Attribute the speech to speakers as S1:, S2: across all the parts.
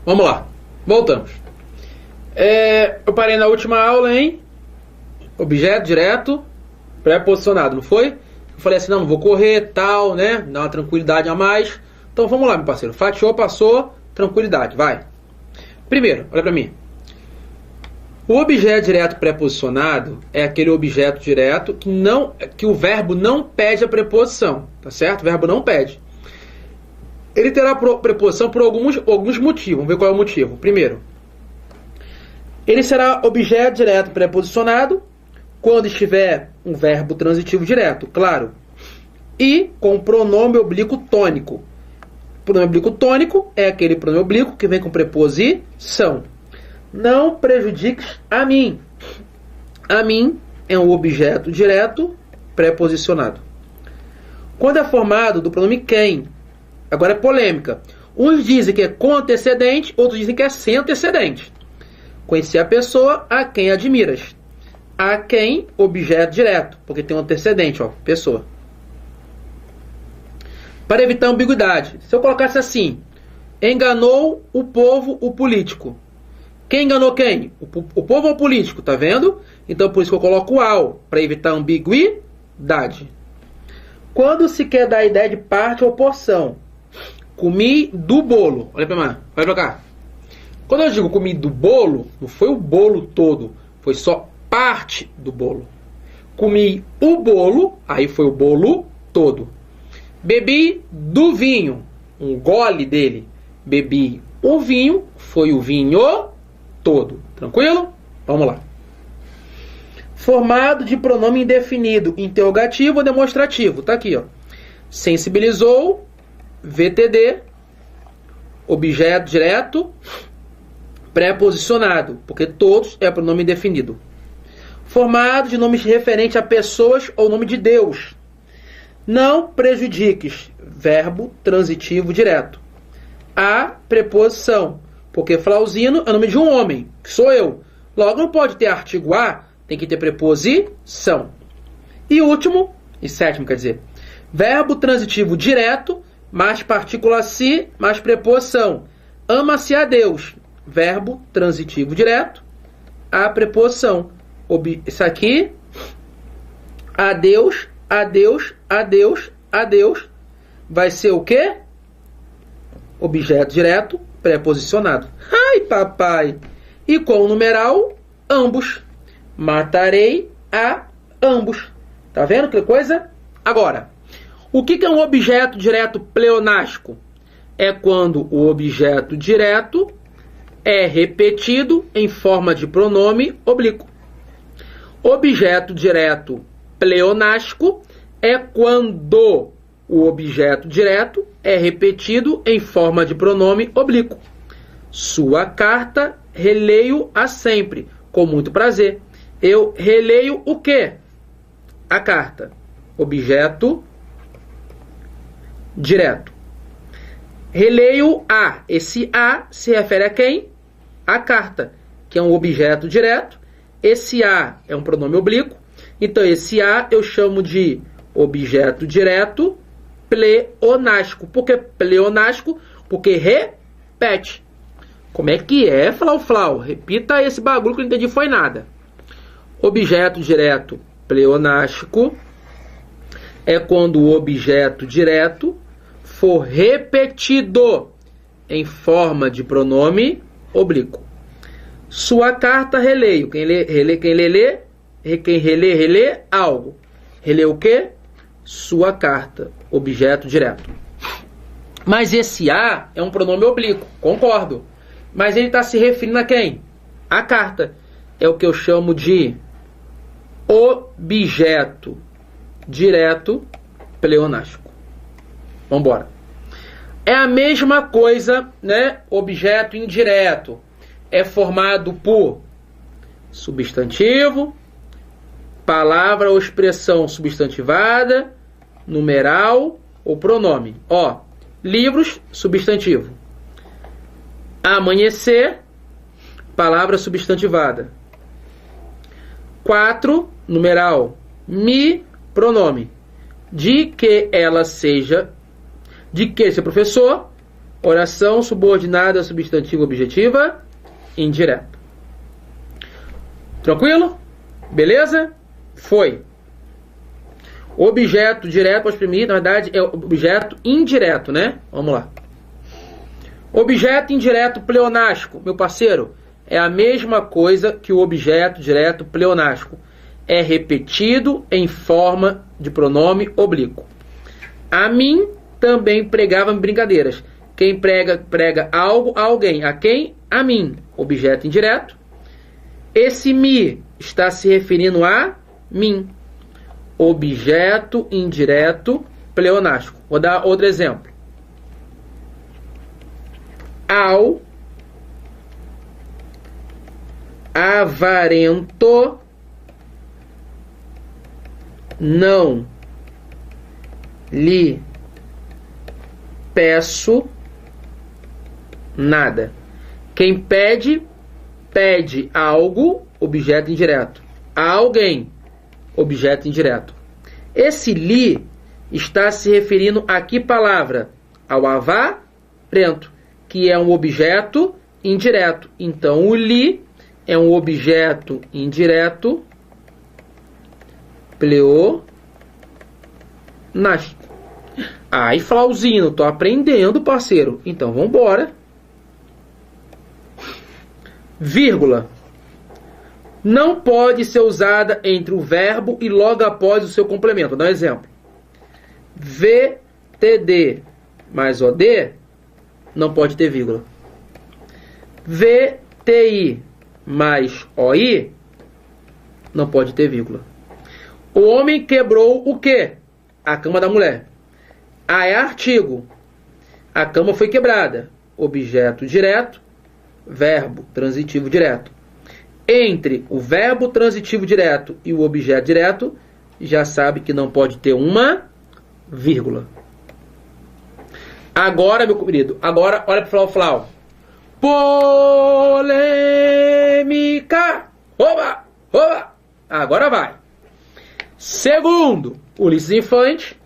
S1: Vamos lá. Voltamos. Eu parei na última aula em objeto direto pré-posicionado, não foi? Eu falei assim, não vou correr, tal, né? Dá uma tranquilidade a mais. Então vamos lá, meu parceiro. Fatiou, passou, tranquilidade, vai. Primeiro, olha pra mim. O objeto direto pré-posicionado é aquele objeto direto que o verbo não pede a preposição, tá certo? O verbo não pede. Ele terá preposição por alguns motivos. Vamos ver qual é o motivo. Primeiro, ele será objeto direto pré-posicionado quando estiver um verbo transitivo direto, claro. E com pronome oblíquo tônico. O pronome oblíquo tônico é aquele pronome oblíquo que vem com preposição. Não prejudiques a mim. A mim é um objeto direto pré-posicionado. Quando é formado do pronome quem. Agora é polêmica. Uns dizem que é com antecedente, outros dizem que é sem antecedente. Conhecer a pessoa a quem admiras. A quem, objeto direto, porque tem um antecedente, ó, pessoa. Para evitar ambiguidade, se eu colocasse assim, enganou o povo, o político. Quem enganou quem? O povo ou o político, tá vendo? Então por isso que eu coloco ao, para evitar ambiguidade. Quando se quer dar a ideia de parte ou porção, comi do bolo. Olha pra cá. Quando eu digo comi do bolo, não foi o bolo todo, foi só parte do bolo. Comi o bolo, aí foi o bolo todo. Bebi do vinho, um gole dele. Bebi o vinho, foi o vinho todo. Tranquilo? Vamos lá. Formado de pronome indefinido, interrogativo ou demonstrativo. Tá aqui, ó. Sensibilizou, VTD, objeto direto, pré-posicionado, porque todos é pronome indefinido. Formado de nomes referentes a pessoas ou nome de Deus. Não prejudiques, verbo transitivo direto. A preposição, porque Flauzino é o nome de um homem, que sou eu. Logo não pode ter artigo a, tem que ter preposição. E último, e sétimo quer dizer, verbo transitivo direto, mais partícula se, mais preposição. Ama-se a Deus, verbo transitivo direto, a preposição. Isso aqui, a Deus, a Deus, a Deus, a Deus, vai ser o quê? Objeto direto, preposicionado. Ai, papai! E com o numeral, ambos. Matarei a ambos. Tá vendo que coisa? Agora, o que é um objeto direto pleonástico? É quando o objeto direto é repetido em forma de pronome oblíquo. Objeto direto pleonástico é quando o objeto direto é repetido em forma de pronome oblíquo. Sua carta releio-a sempre, com muito prazer. Eu releio o quê? A carta. Objeto direto. Releio a. Esse a se refere a quem? A carta, que é um objeto direto. Esse a é um pronome oblíquo. Então esse a eu chamo de objeto direto pleonástico. Por que pleonástico? Porque repete. Como é que é, Flau? Repita esse bagulho que eu não entendi foi nada. Objeto direto pleonástico é quando o objeto direto for repetido em forma de pronome oblíquo. Sua carta releio. Quem relê algo. Relê o quê? Sua carta. Objeto direto. Mas esse a é um pronome oblíquo. Concordo. Mas ele está se referindo a quem? A carta. É o que eu chamo de objeto direto pleonástico. Vamos embora. É a mesma coisa, né? Objeto indireto. É formado por substantivo, palavra ou expressão substantivada, numeral ou pronome. Ó, livros, substantivo. Amanhecer, palavra substantivada. 4, numeral. Me, pronome. De que ela seja, de que ser professor, Oração subordinada a substantivo objetiva indireta. Tranquilo? Beleza? Foi. Objeto direto para exprimir, na verdade, é objeto indireto, né? Vamos lá. Objeto indireto pleonástico, meu parceiro, é a mesma coisa que o objeto direto pleonástico. É repetido em forma de pronome oblíquo. A mim também pregava brincadeiras. Quem prega, prega algo a alguém. A quem? A mim. Objeto indireto. Esse me está se referindo a mim. Objeto indireto pleonástico. Vou dar outro exemplo. Ao avarento não lhe peço nada. Quem pede, pede algo, objeto indireto. A alguém, objeto indireto. Esse lhe está se referindo a que palavra? Ao avarento, que é um objeto indireto. Então, o lhe é um objeto indireto pleonástico. Ai, Flauzino, tô aprendendo, parceiro. Então, vamos embora. Vírgula. Não pode ser usada entre o verbo e logo após o seu complemento. Vou dar um exemplo. VTD mais OD não pode ter vírgula. VTI mais OI não pode ter vírgula. O homem quebrou o quê? A cama da mulher. A é artigo. A cama foi quebrada. Objeto direto, verbo transitivo direto. Entre o verbo transitivo direto e o objeto direto, já sabe que não pode ter uma vírgula. Agora, meu querido, agora olha para o Flau. Polêmica. Oba, oba. Agora vai. Segundo Ulisses Infante,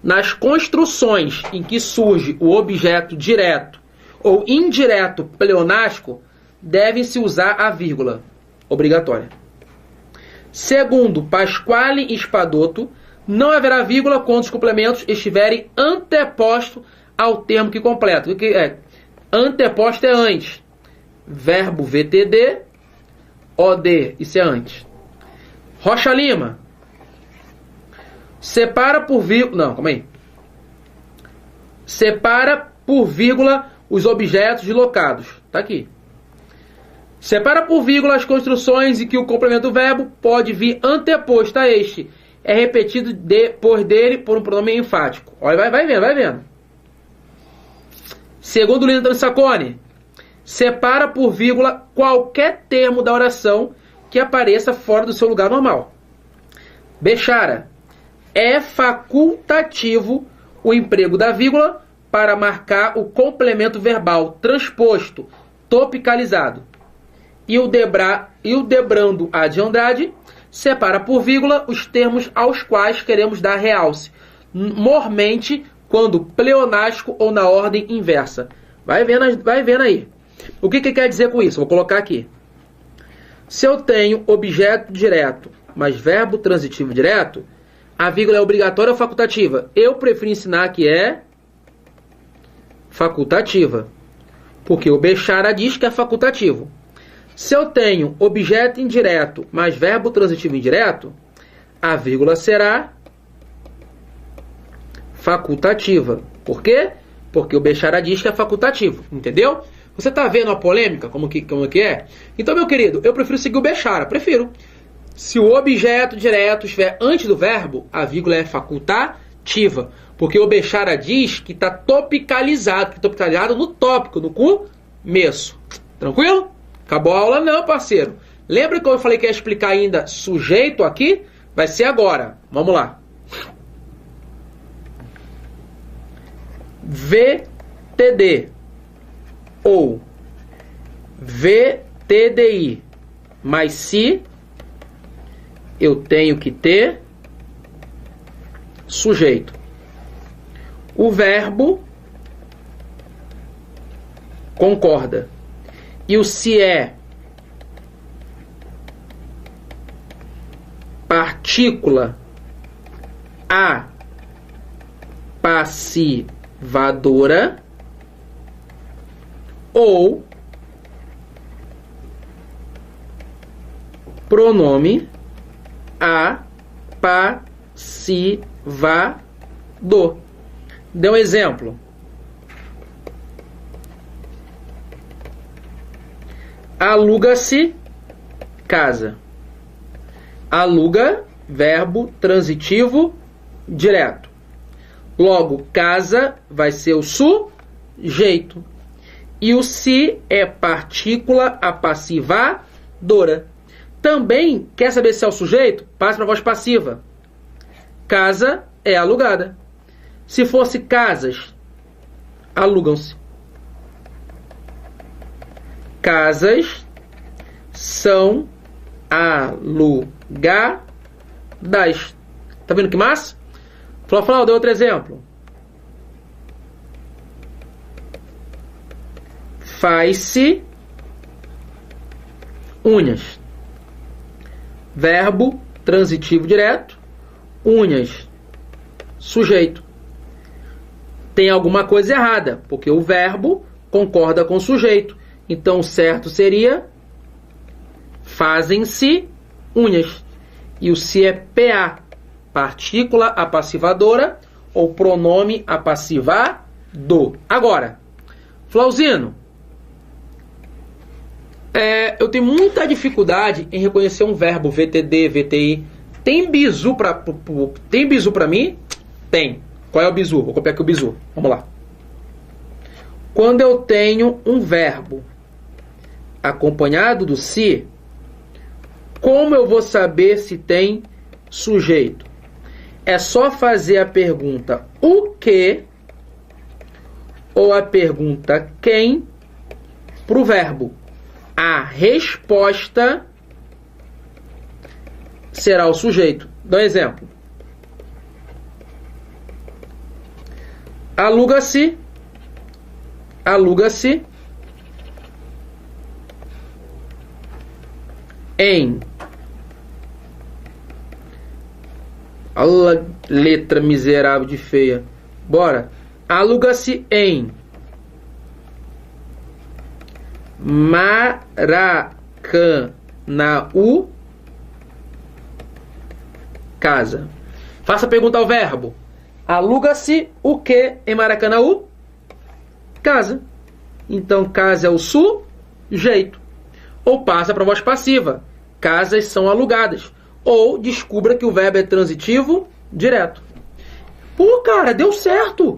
S1: nas construções em que surge o objeto direto ou indireto pleonástico, devem-se usar a vírgula obrigatória. Segundo Pasquale e Spadotto, não haverá vírgula quando os complementos estiverem antepostos ao termo que completa. O que é? Anteposto é antes. Verbo VTD, OD, isso é antes. Rocha Lima. Separa por vírgula... Não, calma aí. Separa por vírgula os objetos deslocados. Tá aqui. Separa por vírgula as construções em que o complemento do verbo pode vir anteposto a este. É repetido depois dele por um pronome enfático. Olha, vai vendo, vai vendo. Segundo Lino Saccone, separa por vírgula qualquer termo da oração que apareça fora do seu lugar normal. Bechara, é facultativo o emprego da vírgula para marcar o complemento verbal transposto, topicalizado. E o Debrando A de Andrade separa por vírgula os termos aos quais queremos dar realce, mormente quando pleonástico ou na ordem inversa. Vai vendo aí. O que quer dizer com isso? Vou colocar aqui. Se eu tenho objeto direto, mas verbo transitivo direto, a vírgula é obrigatória ou facultativa? Eu prefiro ensinar que é facultativa, porque o Bechara diz que é facultativo. Se eu tenho objeto indireto mais verbo transitivo indireto, a vírgula será facultativa. Por quê? Porque o Bechara diz que é facultativo. Entendeu? Você está vendo a polêmica? Como que é? Então, meu querido, eu prefiro seguir o Bechara. Prefiro. Se o objeto direto estiver antes do verbo, a vírgula é facultativa. Porque o Bechara diz que está topicalizado. Que topicalizado no tópico, no começo. Tranquilo? Acabou a aula? Não, parceiro. Lembra que eu falei que ia explicar ainda sujeito aqui? Vai ser agora. Vamos lá. VTD ou VTDI. Mas se eu tenho que ter sujeito. O verbo concorda. E o se é partícula apassivadora ou pronome apassivador. Dê um exemplo. Aluga-se casa. Aluga, verbo transitivo direto. Logo, casa vai ser o sujeito. E o se é partícula apassivadora. Também, quer saber se é o sujeito? Passa para a voz passiva. Casa é alugada. Se fosse casas, alugam-se. Casas são alugadas. Tá vendo que massa? Flau, dê outro exemplo. Faz-se unhas. Verbo transitivo direto. Unhas. Sujeito. Tem alguma coisa errada, porque o verbo concorda com o sujeito. Então, o certo seria fazem-se unhas. E o se é PA, partícula apassivadora ou pronome apassivador. Agora, Flauzino, eu tenho muita dificuldade em reconhecer um verbo VTD, VTI. Tem bizu para mim? Tem. Qual é o bizu? Vou copiar aqui o bizu. Vamos lá. Quando eu tenho um verbo acompanhado do se, como eu vou saber se tem sujeito? É só fazer a pergunta o que ou a pergunta quem para o verbo. A resposta será o sujeito. Dá um exemplo. Aluga-se. Aluga-se em. Olha a letra miserável de feia. Bora. Aluga-se em Maracanãú casa. Faça a pergunta ao verbo. Aluga-se o que em Maracanãú? Casa. Então, casa é o sujeito. Ou passa para a voz passiva. Casas são alugadas. Ou descubra que o verbo é transitivo direto. Pô, cara, deu certo.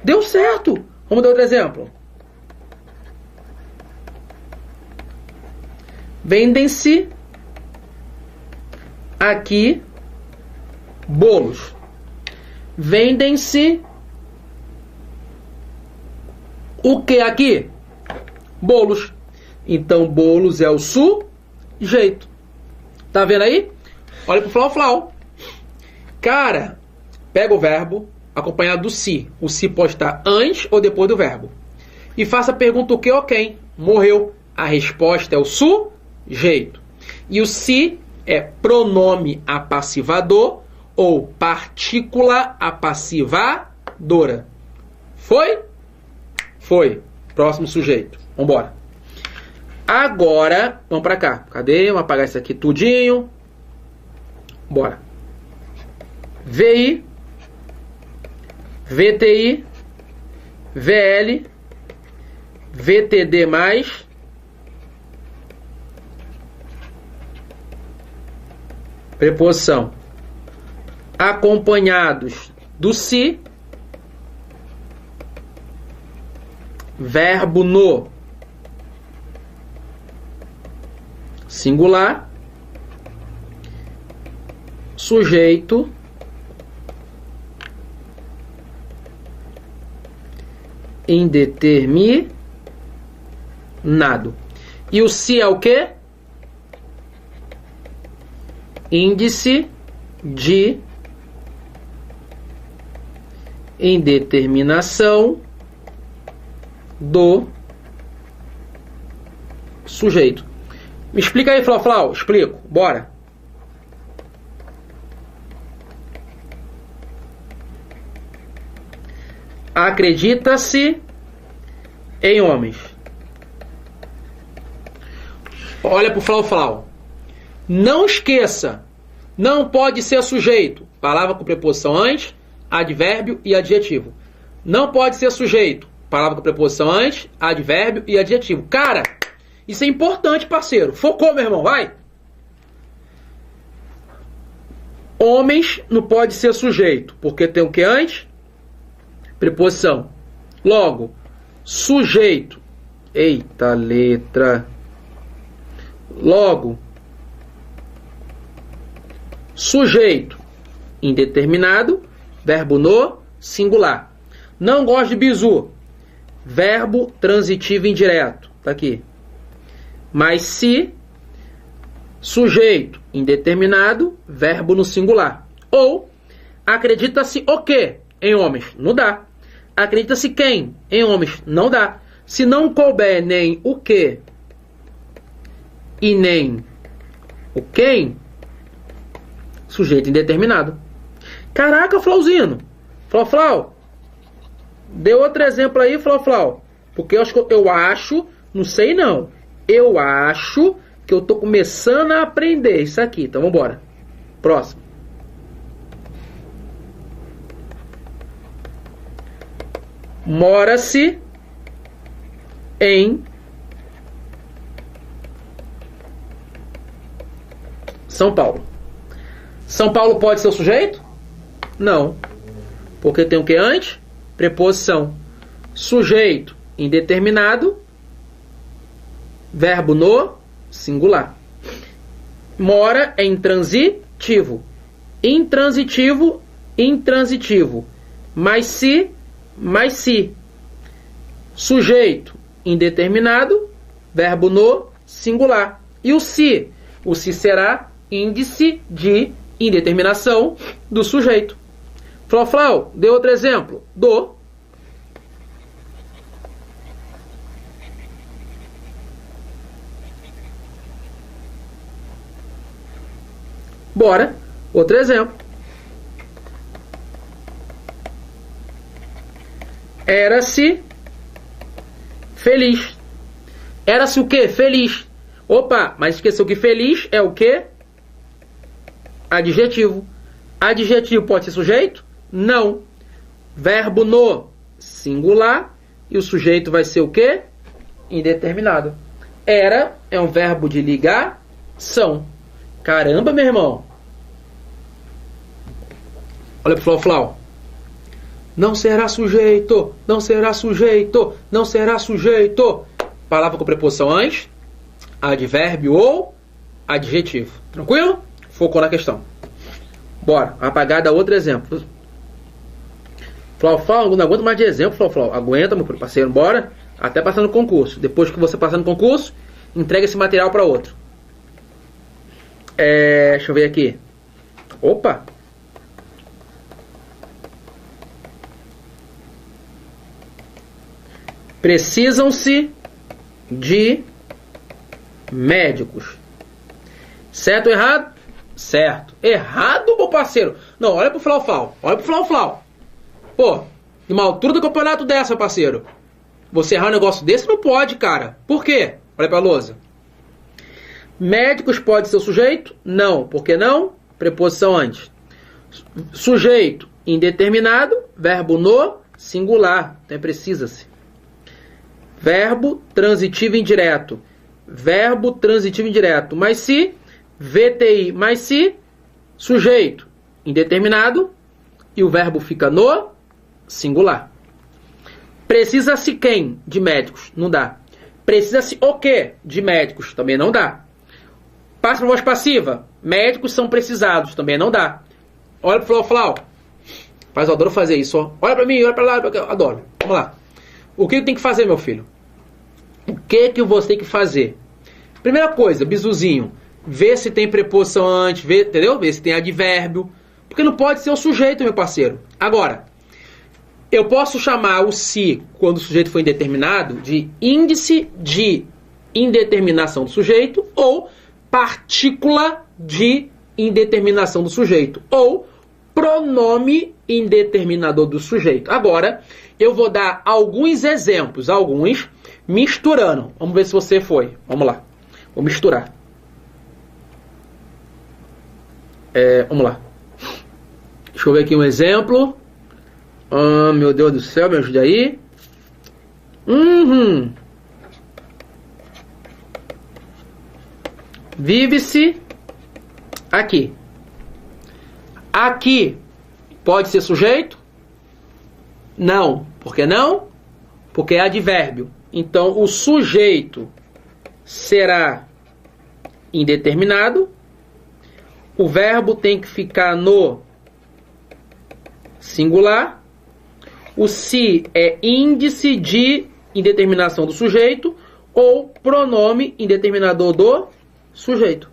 S1: Deu certo. Vamos dar outro exemplo. Vendem-se aqui bolos. Vendem-se o que aqui? Bolos. Então, bolos é o sujeito. Tá vendo aí? Olha pro Flau. Cara, pega o verbo acompanhado do se. O se pode estar antes ou depois do verbo. E faça a pergunta o que ou quem. Morreu. A resposta é o sujeito. E o se é pronome apassivador ou partícula apassivadora. Foi? Foi. Próximo sujeito. Vambora. Agora, vamos pra cá. Cadê? Vamos apagar isso aqui tudinho. Bora. VI, VTI, VL, VTD+, preposição acompanhados do se, verbo no singular, sujeito indeterminado. E o se é o quê? Índice de indeterminação do sujeito. Me explica aí, Flau. Explico. Bora. Acredita-se em homens. Olha pro Flau. Não esqueça. Não pode ser sujeito. Palavra com preposição antes, advérbio e adjetivo. Não pode ser sujeito. Palavra com preposição antes, advérbio e adjetivo. Cara, isso é importante, parceiro. Focou, meu irmão, vai. Homens não pode ser sujeito, porque tem o que antes? Preposição. Logo, sujeito. Eita letra. Logo, sujeito indeterminado, verbo no singular. Não gosto de bizu. Verbo transitivo indireto. Tá aqui. Mas se, sujeito indeterminado, verbo no singular. Ou, acredita-se o quê? Em homens. Não dá. Acredita-se quem? Em homens. Não dá. Se não couber nem o que e nem o quem, sujeito indeterminado. Caraca, Flauzinho. Flau. Dê outro exemplo aí, Flau. Porque eu acho, não sei não. Eu acho que eu tô começando a aprender isso aqui. Então, vamos embora. Próximo. Mora-se em São Paulo. São Paulo pode ser o sujeito? Não. Porque tem o que antes? Preposição. Sujeito indeterminado, verbo no singular. Mora é intransitivo. Intransitivo. Mais se. Sujeito indeterminado, verbo no singular. E o se? O se será índice de indeterminação do sujeito. Flau, dê outro exemplo. Bora. Outro exemplo. Era-se feliz. Era-se o quê? Feliz. Opa, mas esqueceu que feliz é o quê? Adjetivo. Adjetivo pode ser sujeito? Não. Verbo no singular. E o sujeito vai ser o quê? Indeterminado. Era é um verbo de ligação. Caramba, meu irmão. Olha pro Flau. Não será sujeito. Não será sujeito. Não será sujeito. Palavra com preposição antes, advérbio ou adjetivo. Tranquilo? Focou na questão. Bora. Apagar, dá outro exemplo. Flau, não aguento mais de exemplo, Flau. Aguenta, meu parceiro. Bora. Até passar no concurso. Depois que você passar no concurso, entrega esse material para outro. Deixa eu ver aqui. Opa. Precisam-se de médicos. Certo ou errado? Certo. Errado, meu parceiro. Não, olha pro Flau. Olha pro Flau. Pô, numa altura do campeonato dessa, parceiro. Você errar um negócio desse não pode, cara. Por quê? Olha pra lousa. Médicos pode ser o sujeito? Não. Por que não? Preposição antes. Sujeito indeterminado, verbo no singular. Então precisa-se. Verbo transitivo indireto. Verbo transitivo indireto. Mais se, VTI mais se, sujeito indeterminado e o verbo fica no singular. Precisa-se quem de médicos? Não dá. Precisa-se o que de médicos? Também não dá. Passa para voz passiva. Médicos são precisados. Também não dá. Olha pro Flau. Mas eu adoro fazer isso. Ó. Olha para mim, olha para lá. Eu adoro. Vamos lá. O que tem que fazer, meu filho? O que você tem que fazer? Primeira coisa, bizuzinho. Vê se tem preposição antes. Entendeu? Vê se tem advérbio. Porque não pode ser o sujeito, meu parceiro. Agora, eu posso chamar o se, quando o sujeito for indeterminado, de índice de indeterminação do sujeito, ou partícula de indeterminação do sujeito, ou pronome indeterminador do sujeito. Agora, eu vou dar alguns exemplos, alguns misturando. Vamos ver se você foi. Vamos lá. Vou misturar. Vamos lá. Deixa eu ver aqui um exemplo. Meu Deus do céu, me ajude aí. Vive-se aqui. Aqui pode ser sujeito? Não. Por que não? Porque é advérbio. Então, o sujeito será indeterminado. O verbo tem que ficar no singular. O se é índice de indeterminação do sujeito ou pronome indeterminador do sujeito.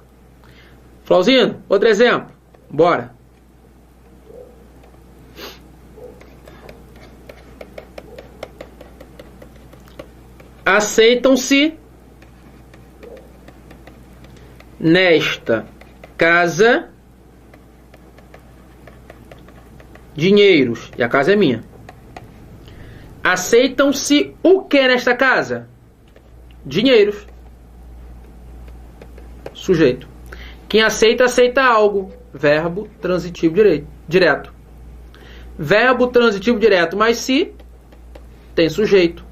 S1: Flauzino, outro exemplo. Bora. Aceitam-se nesta casa dinheiros. E a casa é minha. Aceitam-se o que nesta casa? Dinheiros. Sujeito. Quem aceita, aceita algo. Verbo transitivo direto. Verbo transitivo direto mais se tem sujeito.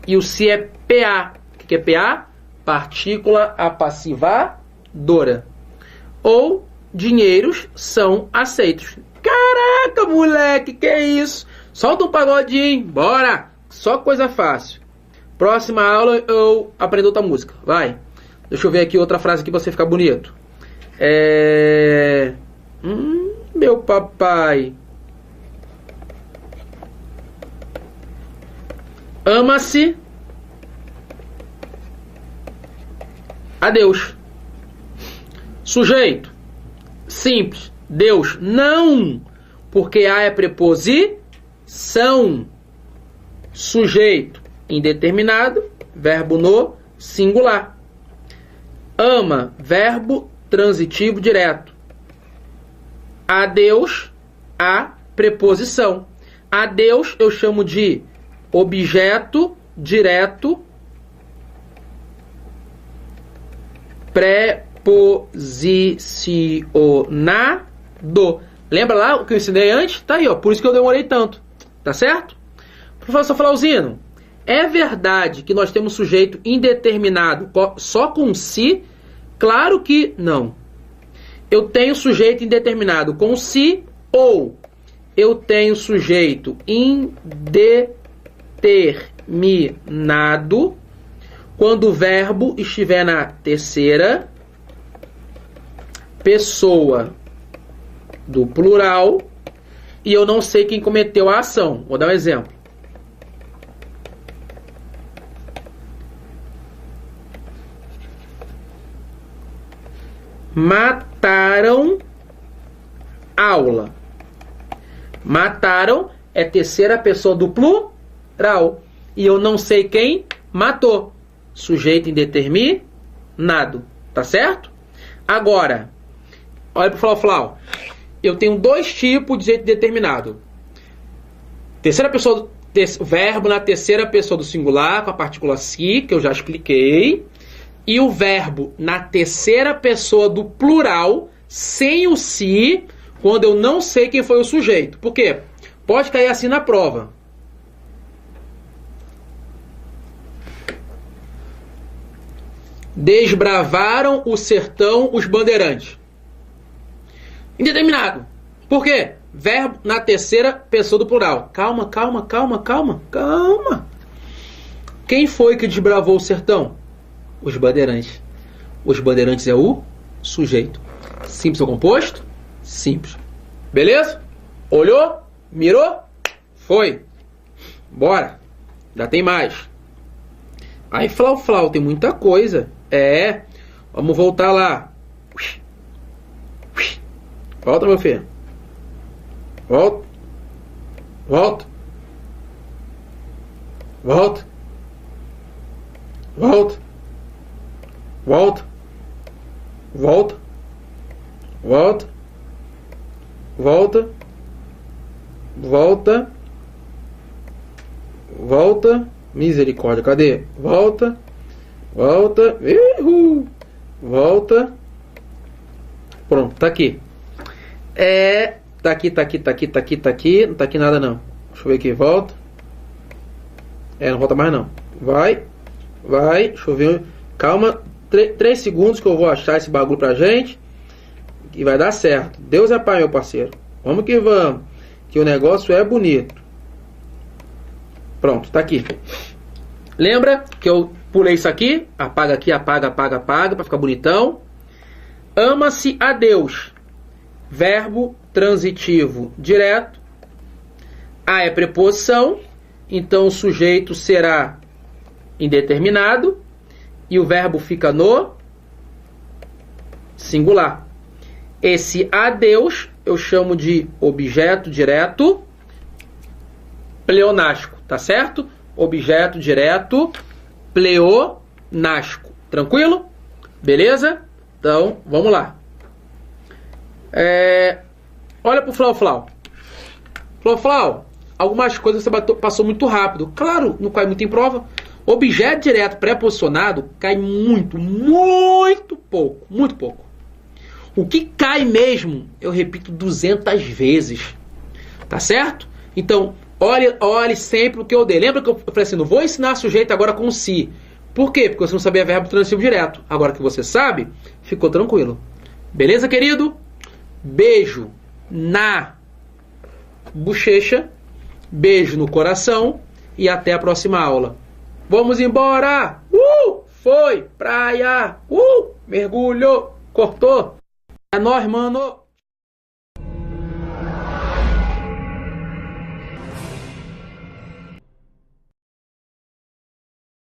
S1: E o se é PA. O que é PA? Partícula apassivadora. Ou dinheiros são aceitos. Caraca, moleque, que é isso? Solta um pagodinho, bora! Só coisa fácil. Próxima aula eu aprendo outra música. Vai. Deixa eu ver aqui outra frase que você fica bonito. Meu papai. Ama-se a Deus. Sujeito. Simples. Deus. Não. Porque a é preposição. Sujeito. Indeterminado. Verbo no singular. Ama. Verbo transitivo direto. A Deus. A preposição. A Deus eu chamo de objeto direto preposicionado. Lembra lá o que eu ensinei antes? Tá aí, ó. Por isso que eu demorei tanto. Tá certo? Professor Flauzino, é verdade que nós temos sujeito indeterminado só com si? Claro que não. Eu tenho sujeito indeterminado com si ou eu tenho sujeito indeterminado quando o verbo estiver na terceira pessoa do plural e eu não sei quem cometeu a ação. Vou dar um exemplo. Mataram aula. Mataram é terceira pessoa do plural. E eu não sei quem matou. Sujeito indeterminado. Tá certo? Agora, olha para o Flau. Eu tenho dois tipos de sujeito indeterminado. Terceira pessoa, verbo na terceira pessoa do singular, com a partícula si, que eu já expliquei. E o verbo na terceira pessoa do plural, sem o si, quando eu não sei quem foi o sujeito. Por quê? Pode cair assim na prova. Desbravaram o sertão os bandeirantes. Indeterminado. Por quê? Verbo na terceira pessoa do plural. Calma, calma, calma, calma, calma. Quem foi que desbravou o sertão? Os bandeirantes. Os bandeirantes é o sujeito. Simples ou composto? Simples. Beleza? Olhou? Mirou? Foi. Bora. Já tem mais. Aí, Flau, tem muita coisa. Vamos voltar lá. Volta, meu filho. Volta. Volta. Volta. Volta. Volta. Volta. Volta. Volta. Volta. Volta. Misericórdia, cadê? Volta. Volta. Volta. Pronto, tá aqui. Tá aqui, tá aqui, tá aqui, tá aqui, tá aqui. Não tá aqui nada não. Deixa eu ver aqui, volta. Não volta mais não. Vai. Vai. Deixa eu ver. Calma. 3 segundos que eu vou achar esse bagulho pra gente. E vai dar certo. Deus é pai, meu parceiro. Vamos que vamos. Que o negócio é bonito. Pronto, tá aqui. Lembra que eu pulei isso aqui? Apaga aqui, apaga, apaga, apaga, pra ficar bonitão. Ama-se a Deus. Verbo transitivo direto. A é preposição. Então o sujeito será indeterminado. E o verbo fica no singular. Esse a Deus eu chamo de objeto direto pleonástico, tá certo? Objeto direto pleonástico. Tranquilo? Beleza? Então, vamos lá. Olha pro Flau-Flau. Flau-Flau, algumas coisas você passou muito rápido. Claro, não cai muito em prova. Objeto direto pré-posicionado cai muito, muito pouco. Muito pouco. O que cai mesmo, eu repito 200 vezes. Tá certo? Então, olhe sempre o que eu dei. Lembra que eu falei assim, não vou ensinar sujeito agora com se. Por quê? Porque você não sabia verbo transitivo direto. Agora que você sabe, ficou tranquilo. Beleza, querido? Beijo na bochecha, beijo no coração e até a próxima aula. Vamos embora! Foi! Praia! Mergulho! Cortou! É nóis, mano!